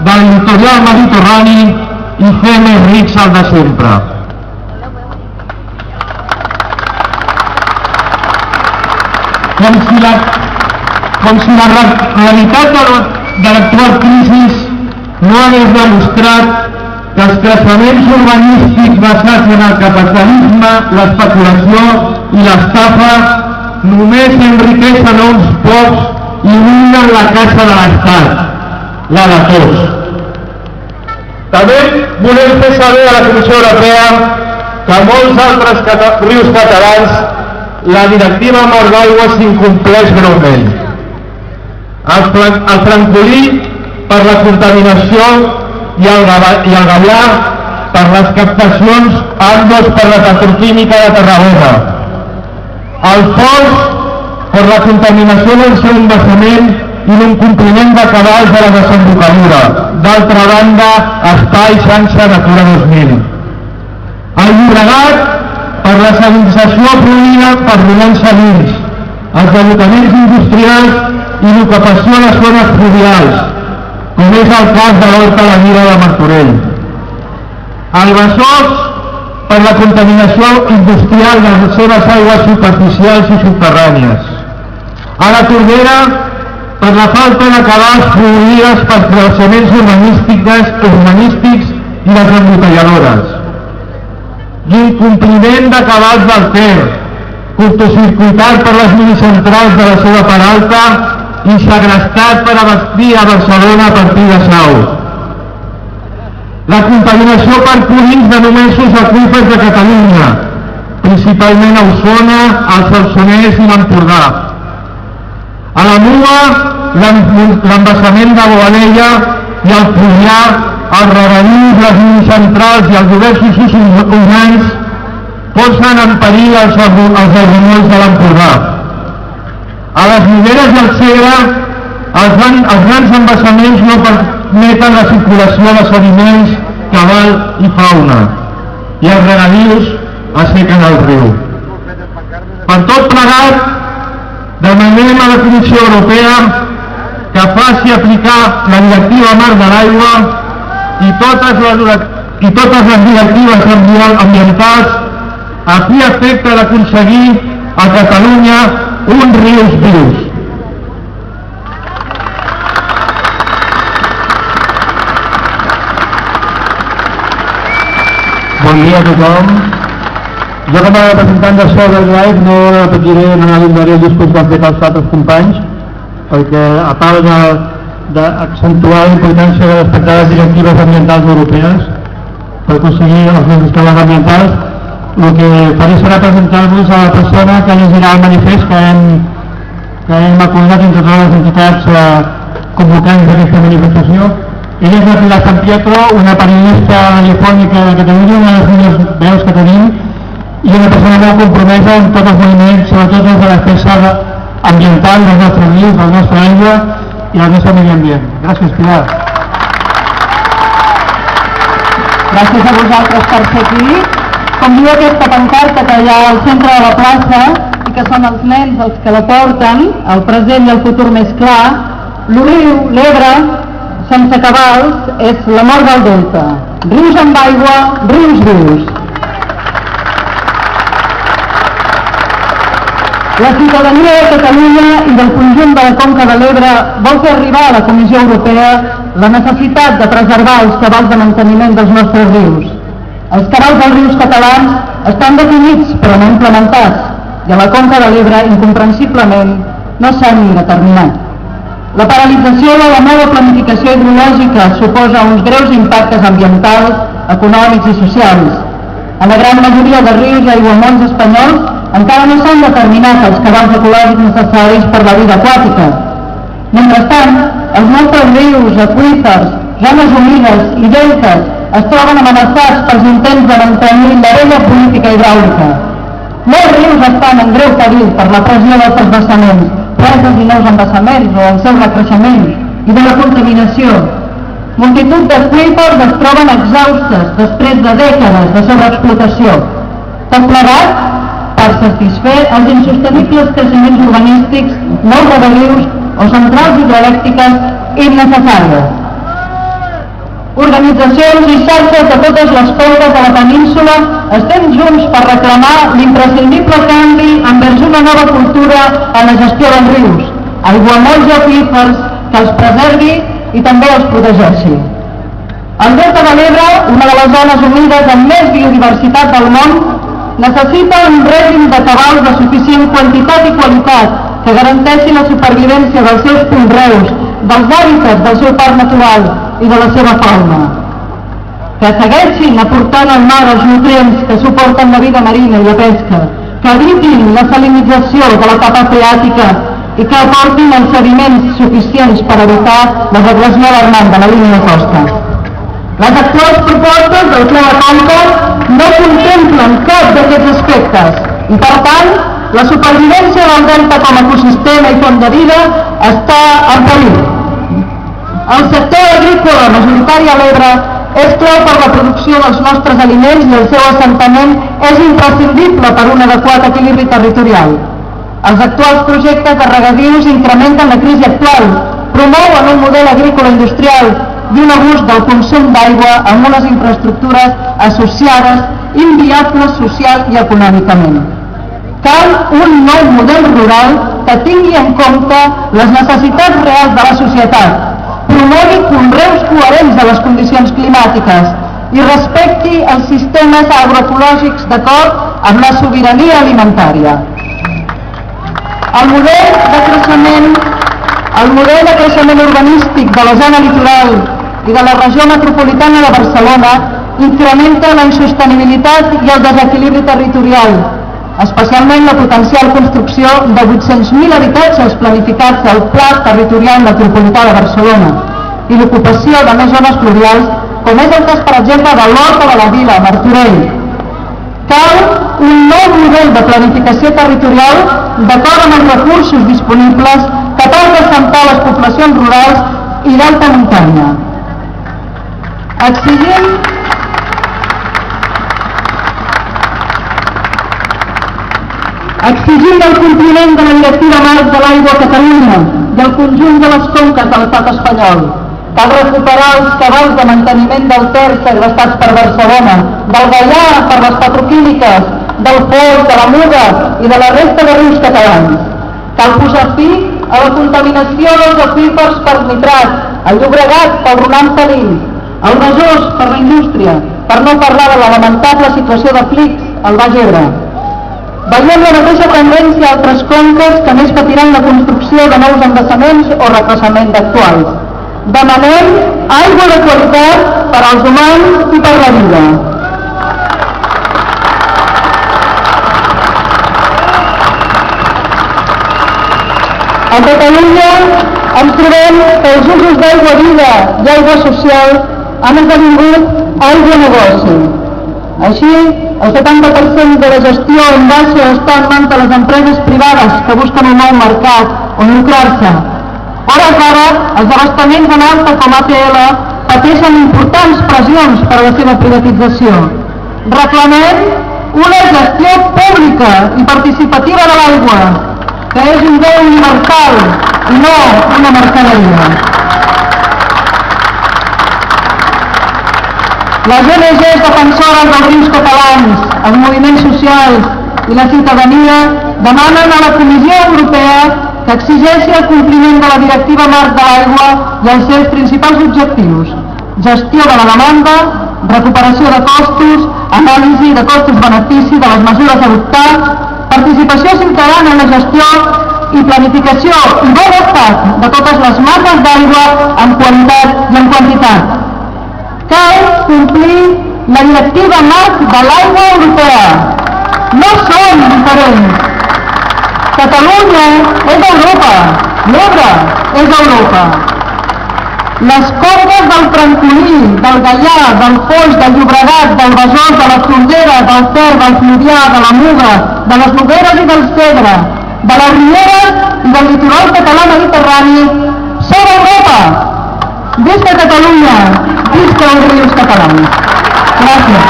del litoral mediterrani i fer més rics el de sempre. Com si la realitat de l'actual crisi no hagués demostrat que els creixements urbanístics basats en el capitalisme, l'especulació i l'estafa només enriqueixen a uns pocs i miren la caixa de l'Estat, la de tots. També volem fer saber a la Comissió Europea que a molts altres rius catalans la directiva Marc d'Aigua s'incompleix greument. El francolí per la contaminació i el Gavà per les captacions, ambdós per la petroquímica de Tarragona. El Foix per la contaminació del seu embassament i l'incompliment de cabals de la desembocadura. D'altra banda, està a xarxa Natura 2000. El Llobregat per la salinització produïda per dolents salins, els abocaments industrials i l'ocupació de zones fluvials, com és el cas de l'Horta la Mira de Martorell. El Besòs per la contaminació industrial de les seves aigües superficials i subterrànies. A la Tordera per la falta de cabals produïdes per creixements urbanístics i les embotelladores. L'incompliment de cabals del Ter, curtocircuitat per les minicentrals de la seva part alta i segrestat per abastir a Barcelona a partir de Sau. La contaminació per purins de nombrosos aqüífers de Catalunya, principalment a Osona, al Solsonès i l'Empordà. A la Muga, l'embassament de Boadella i el Fluvià, els regadius, les minicentrals i els diversos usos humans posen en perill els aiguamolls de l'Empordà. A les Nogueres i el Segre, els grans embassaments no permeten la circulació de sediments, cabal i fauna, i els regadius assequen el riu. Per tot plegat, demanem a la Comissió Europea que faci aplicar la directiva Marc de l'Aigua i totes les directives ambientals a fi efecte d'aconseguir a Catalunya uns rius vius. Bon dia a tothom. Jo com a representant de SOS del Drive no repetiré, no analitzaré el discurs que han fet els altres companys, perquè a part d'accentuar la importància de respectar les directives ambientals europees per aconseguir els nostres cabals ambientals, el que faré serà presentar-vos a la persona que llegirà el manifest que hem acordat entre totes les entitats convocants d'aquesta manifestació. Ella és la Pilar Sant Pietro, una periodista radiofònica de Catalunya, una de les millors veus que tenim, i una persona molt compromesa amb tots els moviments, sobretot des de la defensa ambiental dels nostres rius, de la nostra aigua i del nostre medi ambient. Gràcies, Pilar. Gràcies a vosaltres per ser aquí. Com diu aquesta pancarta que hi ha al centre de la plaça i que són els nens els que la porten, el present i el futur més clar, el riu, l'Ebre, sense cabals, és la mort del delta. Rius amb aigua, rius vius. La ciutadania de Catalunya i del conjunt de la Conca de l'Ebre vol fer arribar a la Comissió Europea la necessitat de preservar els cabals de manteniment dels nostres rius. Els cabals dels rius catalans estan definits però no implementats i a la Conca de l'Ebre, incomprensiblement, no s'han ni determinat. La paralització de la nova planificació hidrològica suposa uns greus impactes ambientals, econòmics i socials. En la gran majoria de rius i aiguamolls espanyols encara no s'han determinat els cabals ecològics necessaris per la vida aquàtica. Mentrestant, els nostres rius, aqüífers, zones humides i deltes es troben amenaçats pels intents de mantenir la vella política hidràulica. Molts rius estan en greu perill per la pressió dels transvasaments, preses i nous embassaments o el seu recreixement i de la contaminació. Multitud d'aqüífers es troben exhaustes després de dècades de sobreexplotació. Tot plegat per satisfer els insostenibles creixements urbanístics, nous regadius o centrals hidroelèctriques innecessàries. Organitzacions i xarxes de totes les conques de la península estem junts per reclamar l'imprescindible canvi envers una nova cultura en la gestió dels rius, aiguamolls i aqüífers que els preservi i també els protegeixi. El Delta de l'Ebre, una de les zones humides amb més biodiversitat del món, necessita un règim de cabals de suficient quantitat i qualitat que garanteixi la supervivència dels seus conreus, dels hàbitats del seu parc natural i de la seva fauna. Que segueixin aportant al mar els nutrients que suporten la vida marina i la pesca, que evitin la salinització de la capa freàtica i que aportin els sediments suficients per evitar la regressió alarmant de la línia de costa. Les actuals propostes del Pla de Conca no contemplen cap d'aquests aspectes i, per tant, la supervivència del delta com a ecosistema i font de vida està en perill. El sector agrícola majoritari a l'Ebre és clau per la producció dels nostres aliments i el seu assentament és imprescindible per un adequat equilibri territorial. Els actuals projectes de regadius incrementen la crisi actual, promouen un model agrícola industrial i un abús del consum d'aigua amb unes infraestructures associades inviables social i econòmicament. Cal un nou model rural que tingui en compte les necessitats reals de la societat, promogui conreus coherents a les condicions climàtiques i respecti els sistemes agroecològics d'acord amb la sobirania alimentària. El model de creixement urbanístic de la zona litoral i de la regió metropolitana de Barcelona incrementa la insostenibilitat i el desequilibri territorial, especialment la potencial construcció de 800.000 habitatges planificats al Pla Territorial Metropolità de Barcelona i l'ocupació de més zones pluvials, com és el cas, per exemple, de l'Horta de la Vila, Martorell. Cal un nou model de planificació territorial d'acord amb els recursos disponibles capaç d'assentar les poblacions rurals i d'alta muntanya. Exigim el compliment de la Directiva Marc de l'Aigua a Catalunya i el conjunt de les conques de l'estat espanyol. Cal recuperar els cabals de manteniment del Ter segrestats per Barcelona, del Gaià per les petroquímiques, del Foix, de la Muga i de la resta de rius catalans. Cal posar fi a la contaminació dels aqüífers per nitrat, el Llobregat pel Roman Salins, el Besòs per la indústria, per no parlar de la lamentable situació de Flix al Baix Ebre. Veiem la mateixa tendència a altres conques que més patiran la construcció de nous embassaments o retrasament d'actuals. Demanem aigua de qualitat per als humans i per la vida. A Catalunya ens trobem que els usos d'aigua vida i aigua social han esdevingut aigua negoci. Així, el 70% de la gestió en baixa està en mans de les empreses privades que busquen un nou mercat on lucrar-se. A hores d'ara, els abastaments en alta com APL pateixen importants pressions per a la seva privatització. Reclamem una gestió pública i participativa de l'aigua, que és un bé universal i no una mercaderia. Les ONGs defensores dels rius catalans, els moviments socials i la ciutadania demanen a la Comissió Europea que exigeixi el compliment de la Directiva Marc de l'Aigua i els seus principals objectius: gestió de la demanda, recuperació de costos, anàlisi de costos-benefici de les mesures a adoptar, participació ciutadana en la gestió i planificació i bon estat de totes les masses d'aigua en qualitat i en quantitat. Cal complir la Directiva Marc de l'Aigua Europea. No som diferents. Catalunya és Europa, l'Ebre és Europa. Les conques del Francolí, del Gaià, del Foix, del Llobregat, del Besòs, de la Tordera, del Ter, del Fluvià, de la Muga, de les Nogueres i del Segre, de les Rieres i del litoral català mediterrani són Europa. Visca Catalunya, visca els rius catalans. Gràcies.